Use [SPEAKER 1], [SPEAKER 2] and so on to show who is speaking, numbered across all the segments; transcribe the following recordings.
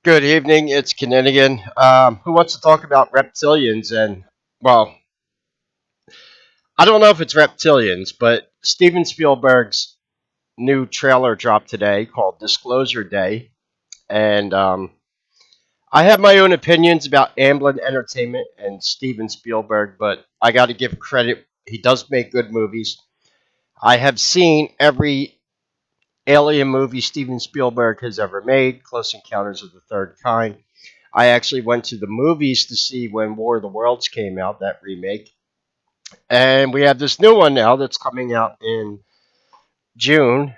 [SPEAKER 1] Good evening, it's Kinninigan. Who wants to talk about reptilians? Well, I don't know if it's reptilians, but Steven Spielberg's new trailer dropped today called Disclosure Day. And I have my own opinions about Amblin Entertainment and Steven Spielberg, but I got to give credit. He does make good movies. I have seen every alien movie Steven Spielberg has ever made, Close Encounters of the Third Kind. I actually went to the movies to see when War of the Worlds came out, that remake. And we have this new one now that's coming out in June.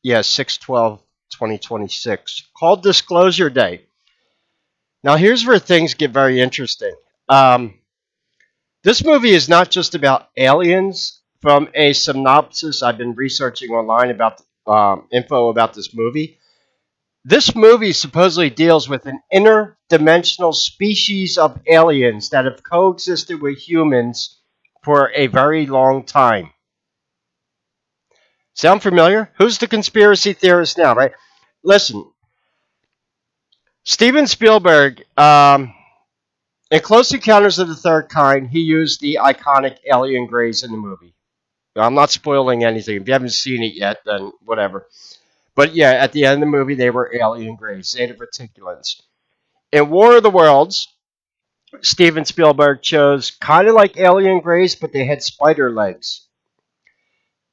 [SPEAKER 1] Yeah, 6/12/2026, called Disclosure Day. Now, here's where things get very interesting. Um, this movie is not just about aliens. From a synopsis I've been researching online about info about this movie supposedly deals with an interdimensional species of aliens that have coexisted with humans for a very long time. Sound familiar? Who's the conspiracy theorist now, right? Listen, Steven Spielberg, in Close Encounters of the Third Kind, he used the iconic alien grays in the movie. Now, I'm not spoiling anything. If you haven't seen it yet, then whatever. But yeah, at the end of the movie, they were alien grays, Zeta Reticulans. In War of the Worlds, Steven Spielberg chose kind of like alien grays, but they had spider legs.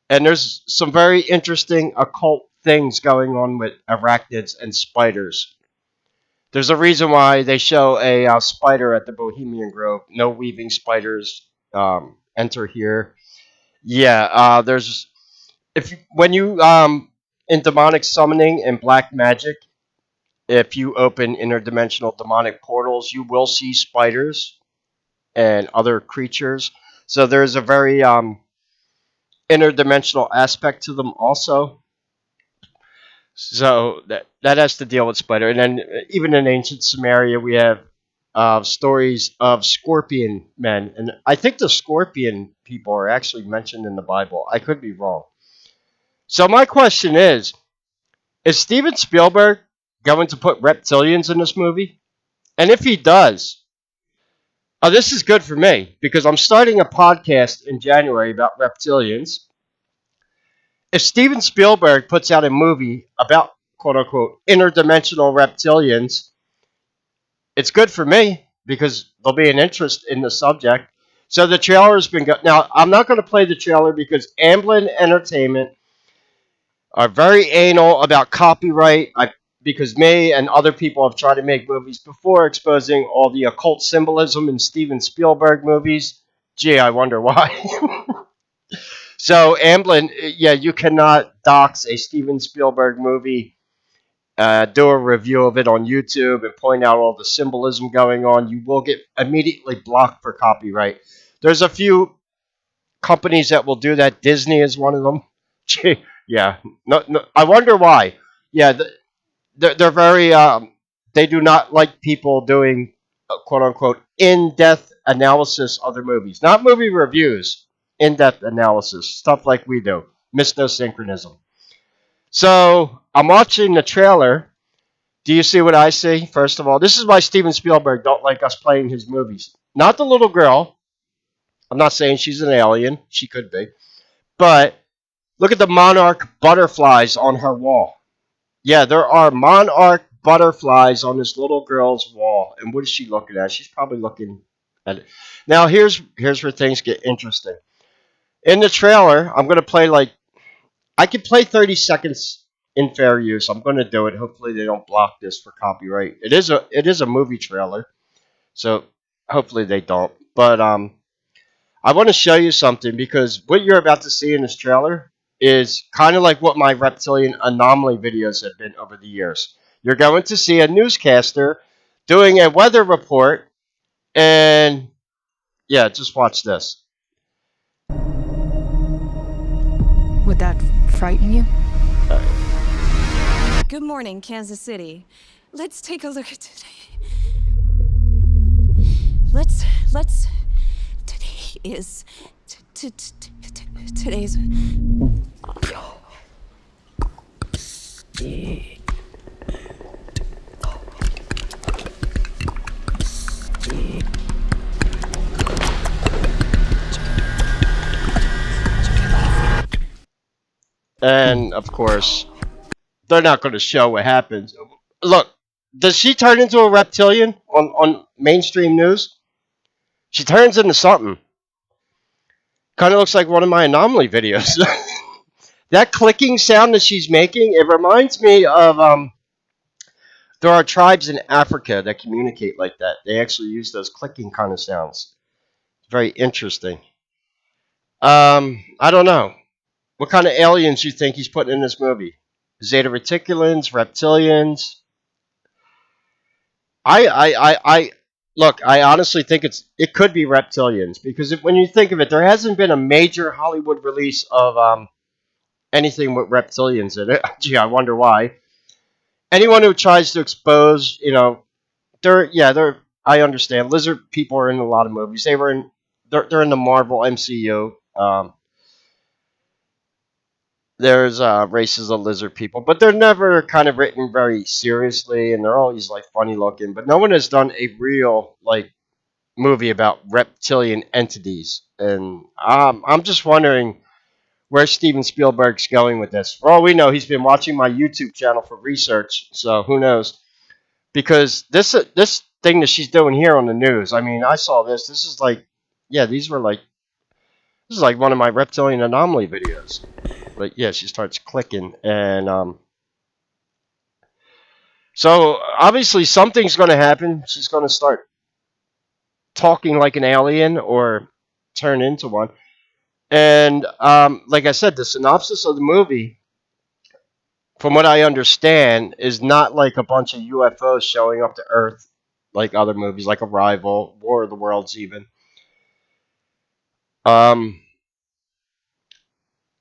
[SPEAKER 1] And there's some very interesting occult things going on with arachnids and spiders. There's a reason why they show a spider at the Bohemian Grove. No weaving spiders enter here. Yeah, there's if when you in demonic summoning and black magic, if you open interdimensional demonic portals, you will see spiders and other creatures. So there's a very interdimensional aspect to them also. So that has to deal with spider, and then even in ancient Samaria, we have stories of scorpion men, and I think the scorpion people are actually mentioned in the Bible. I could be wrong. So my question is Steven Spielberg going to put reptilians in this movie? And if he does, oh, this is good for me because I'm starting a podcast in January about reptilians. If Steven Spielberg puts out a movie about quote unquote interdimensional reptilians, it's good for me because there'll be an interest in the subject. So the trailer's been now. I'm not going to play the trailer because Amblin Entertainment are very anal about copyright. Because me and other people have tried to make movies before exposing all the occult symbolism in Steven Spielberg movies. Gee, I wonder why. So Amblin, yeah, you cannot dox a Steven Spielberg movie, do a review of it on YouTube, and point out all the symbolism going on. You will get immediately blocked for copyright. There's a few companies that will do that. Disney is one of them. Gee, yeah, no, I wonder why. Yeah, they're very. They do not like people doing quote unquote in-depth analysis of their movies, not movie reviews. In-depth analysis, stuff like we do. Mysto-synchronism. So I'm watching the trailer. Do you see what I see? First of all, this is why Steven Spielberg don't like us playing his movies. Not the little girl. I'm not saying she's an alien. She could be. But look at the monarch butterflies on her wall. Yeah, there are monarch butterflies on this little girl's wall. And what is she looking at? She's probably looking at it. Now here's where things get interesting. In the trailer, I'm gonna play I can play 30 seconds in fair use. I'm gonna do it. Hopefully they don't block this for copyright. It is a movie trailer, so hopefully they don't. But I want to show you something because what you're about to see in this trailer is kind of like what my reptilian anomaly videos have been over the years. You're going to see a newscaster doing a weather report, and yeah, just watch this.
[SPEAKER 2] Would that frighten you?
[SPEAKER 3] Good morning, Kansas City. Let's take a look at today. Let's today is today's
[SPEAKER 1] And of course, they're not going to show what happens. Look, does she turn into a reptilian on mainstream news? She turns into something. Kind of looks like one of my anomaly videos. That clicking sound that she's making, it reminds me of there are tribes in Africa that communicate like that. They actually use those clicking kind of sounds. Very interesting. I don't know. What kind of aliens you think he's putting in this movie? Zeta Reticulans, Reptilians? I look. I honestly think it could be Reptilians because when you think of it, there hasn't been a major Hollywood release of anything with reptilians in it. Gee, I wonder why. Anyone who tries to expose, they're. I understand. Lizard people are in a lot of movies. They were in. They're in the Marvel MCU. There's races of lizard people, but they're never kind of written very seriously, and they're always like funny looking. But no one has done a real like movie about reptilian entities, and I'm just wondering where Steven Spielberg's going with this. For all we know, he's been watching my YouTube channel for research, so who knows? Because this thing that she's doing here on the news, I mean, I saw this. This is like, yeah, this is like one of my reptilian anomaly videos. But yeah, she starts clicking, and so obviously something's going to happen. She's going to start talking like an alien or turn into one. And like I said, the synopsis of the movie, from what I understand, is not like a bunch of UFOs showing up to Earth like other movies, like Arrival, War of the Worlds, even. Um,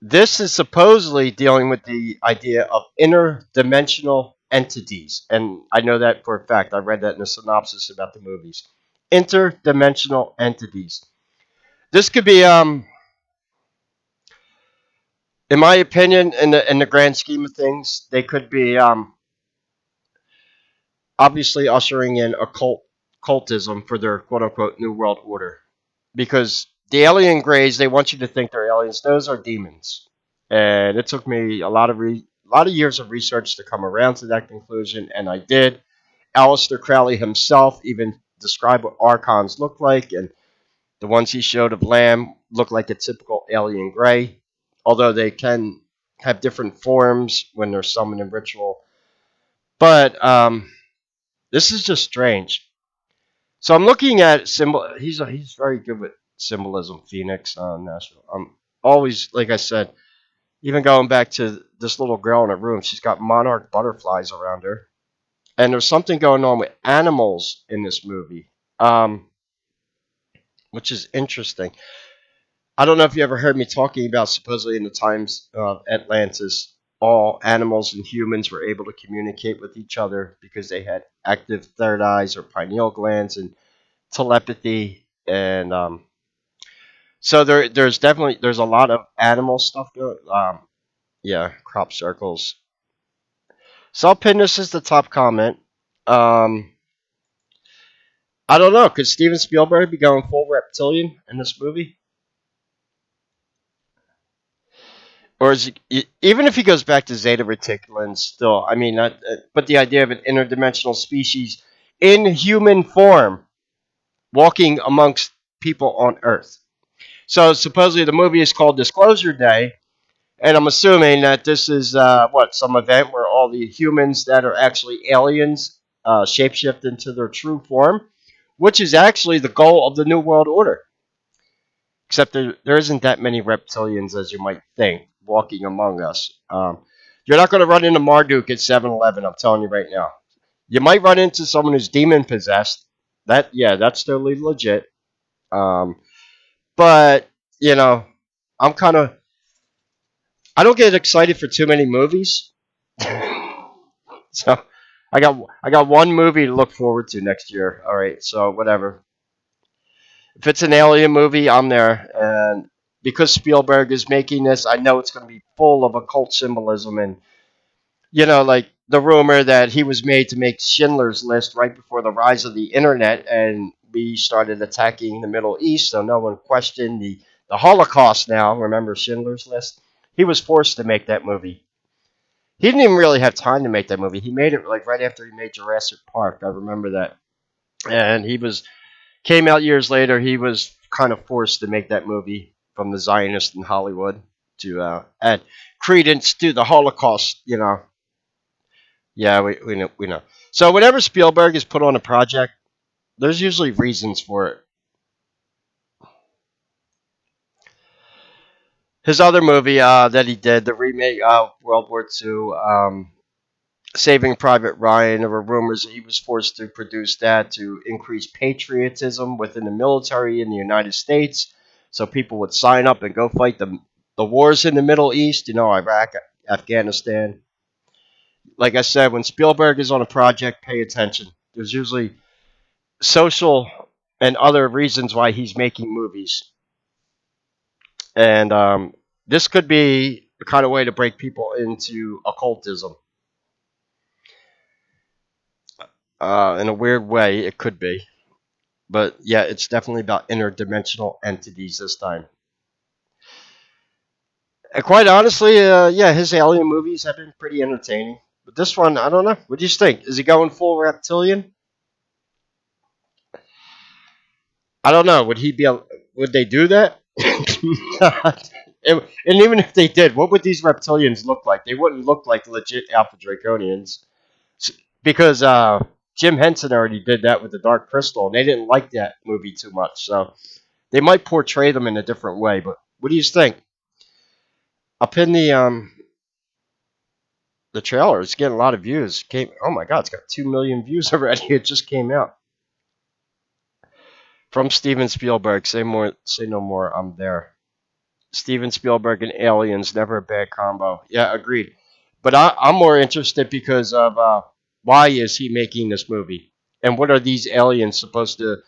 [SPEAKER 1] this is supposedly dealing with the idea of interdimensional entities, and I know that for a fact. I read that in the synopsis about the movies. Interdimensional entities. This could be, in my opinion, in the grand scheme of things, they could be obviously ushering in occultism for their quote unquote new world order. Because the alien greys, they want you to think they're aliens. Those are demons, and it took me a lot of years of research to come around to that conclusion, and I did. Aleister Crowley himself even described what archons look like, and the ones he showed of Lamb look like a typical alien gray, although they can have different forms when they're summoned in ritual. But this is just strange. So I'm looking at symbol. He's very good with symbolism. Phoenix, National. Always, like I said, even going back to this little girl in her room, she's got monarch butterflies around her, and there's something going on with animals in this movie, which is interesting. I don't know if you ever heard me talking about supposedly in the times of Atlantis, all animals and humans were able to communicate with each other because they had active third eyes or pineal glands and telepathy, and so there's a lot of animal stuff going. Yeah, crop circles. So I'll pin this as the top comment. Um, I don't know. Could Steven Spielberg be going full reptilian in this movie? Or is he, even if he goes back to Zeta Reticulans, still, I mean, but the idea of an interdimensional species in human form walking amongst people on Earth. So supposedly the movie is called Disclosure Day, and I'm assuming that this is some event where all the humans that are actually aliens shapeshift into their true form, which is actually the goal of the New World Order. Except there isn't that many reptilians as you might think walking among us. You're not going to run into Marduk at 7-Eleven, I'm telling you right now. You might run into someone who's demon possessed. That's totally legit. Um, but you know, I'm kind of I don't get excited for too many movies, so I got one movie to look forward to next year. All right, so whatever. If it's an alien movie, I'm there, and because Spielberg is making this, I know it's going to be full of occult symbolism and like the rumor that he was made to make Schindler's List right before the rise of the internet, and we started attacking the Middle East, so no one questioned the Holocaust now. Remember Schindler's List? He was forced to make that movie. He didn't even really have time to make that movie. He made it like right after he made Jurassic Park. I remember that. And he was came out years later. He was kind of forced to make that movie from the Zionists in Hollywood to add credence to the Holocaust. Yeah, we know. So whenever Spielberg is put on a project, there's usually reasons for it. His other movie that he did, the remake of World War II, Saving Private Ryan, there were rumors that he was forced to produce that to increase patriotism within the military in the United States, so people would sign up and go fight the wars in the Middle East, Iraq, Afghanistan. Like I said, when Spielberg is on a project, pay attention. There's usually social and other reasons why he's making movies. And this could be the kind of way to break people into occultism. In a weird way, it could be. But yeah, it's definitely about interdimensional entities this time. And quite honestly, yeah, his alien movies have been pretty entertaining. But this one, I don't know. What do you think? Is he going full reptilian? I don't know. Would they do that? And even if they did, what would these reptilians look like? They wouldn't look like legit Alpha Draconians. Because Jim Henson already did that with the Dark Crystal, and they didn't like that movie too much. So they might portray them in a different way. But what do you think? I'll pin the trailer. It's getting a lot of views. Oh my god, it's got 2 million views already. It just came out from Steven Spielberg. Say no more. I'm there. Steven Spielberg and aliens, never a bad combo. Yeah, agreed. But I'm more interested because of why is he making this movie, and what are these aliens supposed to?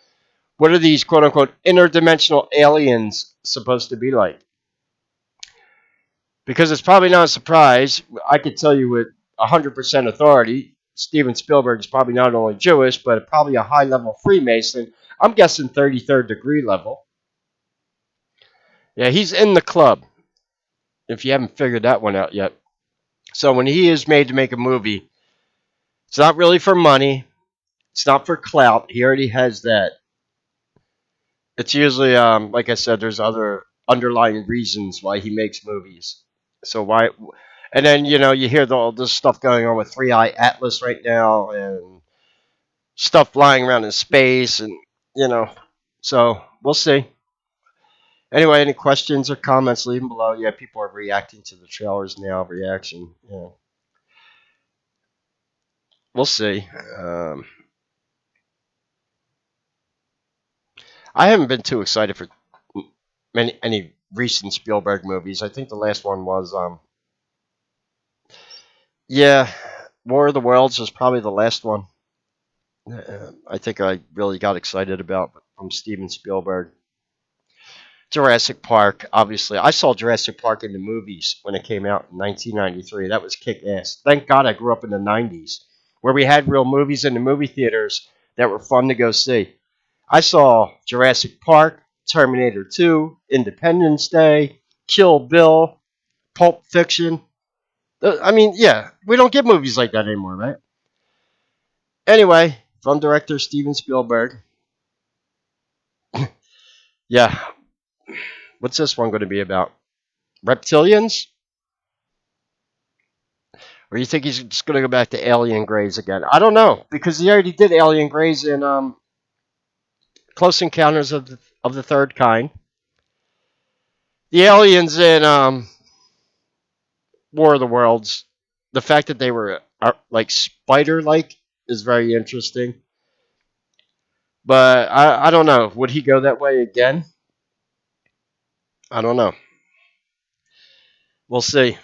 [SPEAKER 1] What are these quote unquote interdimensional aliens supposed to be like? Because it's probably not a surprise. I could tell you with 100% authority, Steven Spielberg is probably not only Jewish, but probably a high level Freemason. I'm guessing 33rd degree level. Yeah, he's in the club, if you haven't figured that one out yet. So when he is made to make a movie, it's not really for money. It's not for clout. He already has that. It's usually, like I said, there's other underlying reasons why he makes movies. So why? And then you hear all this stuff going on with Three Eye Atlas right now, and stuff flying around in space, and you know. So we'll see. Anyway, any questions or comments? Leave them below. Yeah, people are reacting to the trailers now. Reaction. Yeah, we'll see. I haven't been too excited for any recent Spielberg movies. I think the last one was yeah, War of the Worlds was probably the last one. I think I really got excited about from Steven Spielberg. Jurassic Park, obviously. I saw Jurassic Park in the movies when it came out in 1993. That was kick ass. Thank God I grew up in the 90s where we had real movies in the movie theaters that were fun to go see. I saw Jurassic Park, Terminator 2, Independence Day, Kill Bill, Pulp Fiction. I mean, yeah, we don't get movies like that anymore, right? Anyway, from director Steven Spielberg. Yeah, what's this one going to be about? Reptilians? Or you think he's just going to go back to Alien Greys again? I don't know, because he already did Alien Greys in Close Encounters of the Third Kind. The aliens in War of the Worlds, the fact that they were like spider-like is very interesting. But I don't know. Would he go that way again? I don't know. We'll see.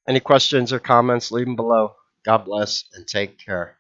[SPEAKER 1] Any questions or comments, leave them below. God bless and take care.